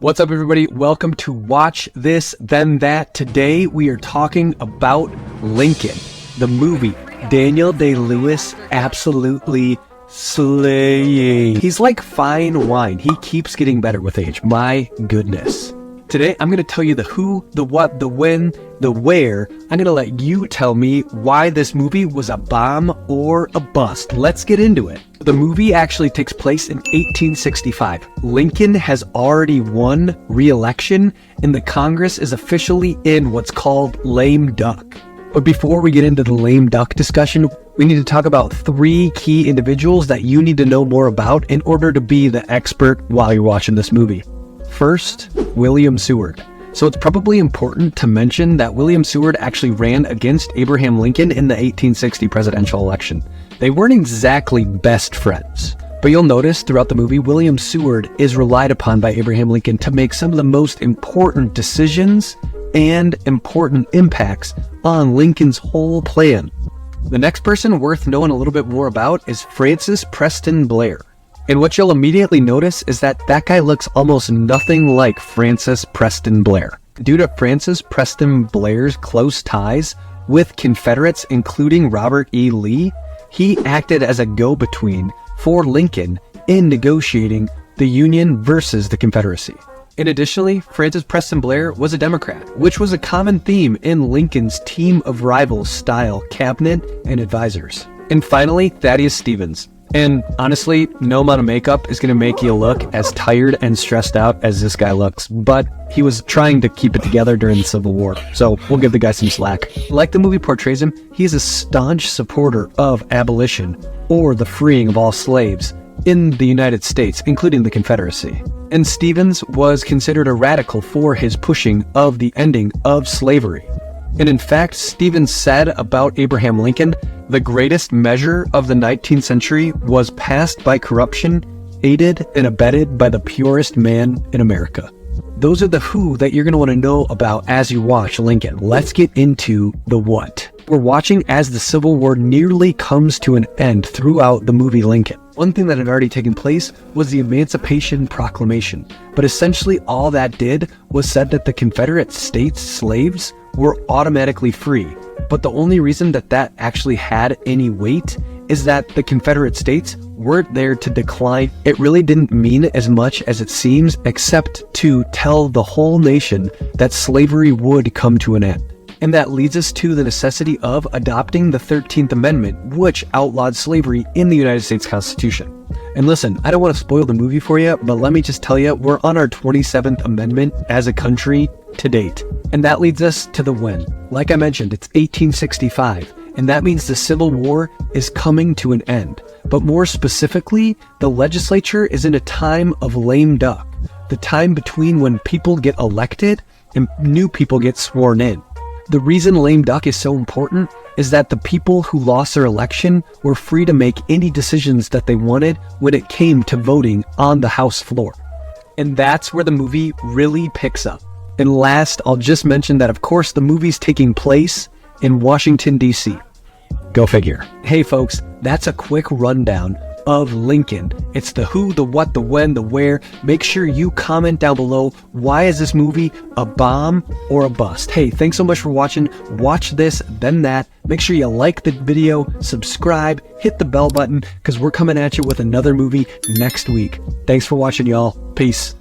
What's up, everybody? Welcome to Watch This, Then That. Today, we are talking about Lincoln, the movie. Daniel Day-Lewis absolutely slaying. He's like fine wine. He keeps getting better with age. My goodness. Today, I'm going to tell you the who, the what, the when, the where. I'm going to let you tell me why this movie was a bomb or a bust. Let's get into it. The movie actually takes place in 1865. Lincoln has already won re-election, and the Congress is officially in what's called lame duck. But before we get into the lame duck discussion, we need to talk about 3 key individuals that you need to know more about in order to be the expert while you're watching this movie. First, William Seward. So it's probably important to mention that William Seward actually ran against Abraham Lincoln in the 1860 presidential election. They weren't exactly best friends, but you'll notice throughout the movie, William Seward is relied upon by Abraham Lincoln to make some of the most important decisions and important impacts on Lincoln's whole plan. The next person worth knowing a little bit more about is Francis Preston Blair. And what you'll immediately notice is that that guy looks almost nothing like Francis Preston Blair. Due to Francis Preston Blair's close ties with Confederates, including Robert E. Lee, he acted as a go-between for Lincoln in negotiating the Union versus the Confederacy. And additionally, Francis Preston Blair was a Democrat, which was a common theme in Lincoln's team of rivals style cabinet and advisors. And finally, Thaddeus Stevens. And honestly, no amount of makeup is going to make you look as tired and stressed out as this guy looks, but he was trying to keep it together during the Civil War, so we'll give the guy some slack. Like the movie portrays him, he is a staunch supporter of abolition, or the freeing of all slaves, in the United States, including the Confederacy. And Stevens was considered a radical for his pushing of the ending of slavery. And in fact, Stevens said about Abraham Lincoln, the greatest measure of the 19th century was passed by corruption, aided and abetted by the purest man in America. Those are the who that you're going to want to know about as you watch Lincoln. Let's get into the what. We're watching as the Civil War nearly comes to an end throughout the movie Lincoln. One thing that had already taken place was the Emancipation Proclamation, but essentially all that did was said that the Confederate States slaves were automatically free. But the only reason that that actually had any weight is that the Confederate States weren't there to decline. It really didn't mean as much as it seems, except to tell the whole nation that slavery would come to an end. And that leads us to the necessity of adopting the 13th Amendment, which outlawed slavery in the United States Constitution. And listen, I don't want to spoil the movie for you, but let me just tell you, we're on our 27th Amendment as a country to date. And that leads us to the when. Like I mentioned, it's 1865, and that means the Civil War is coming to an end. But more specifically, the legislature is in a time of lame duck, the time between when people get elected and new people get sworn in. The reason lame duck is so important is that the people who lost their election were free to make any decisions that they wanted when it came to voting on the House floor. And that's where the movie really picks up. And last, I'll just mention that, of course, the movie's taking place in Washington, D.C. Go figure. Hey, folks, that's a quick rundown of Lincoln. It's the who, the what, the when, the where. Make sure you comment down below, why is this movie a bomb or a bust? Hey, thanks so much for watching. Watch this, then that. Make sure you like the video, subscribe, hit the bell button, because we're coming at you with another movie next week. Thanks for watching, y'all. Peace.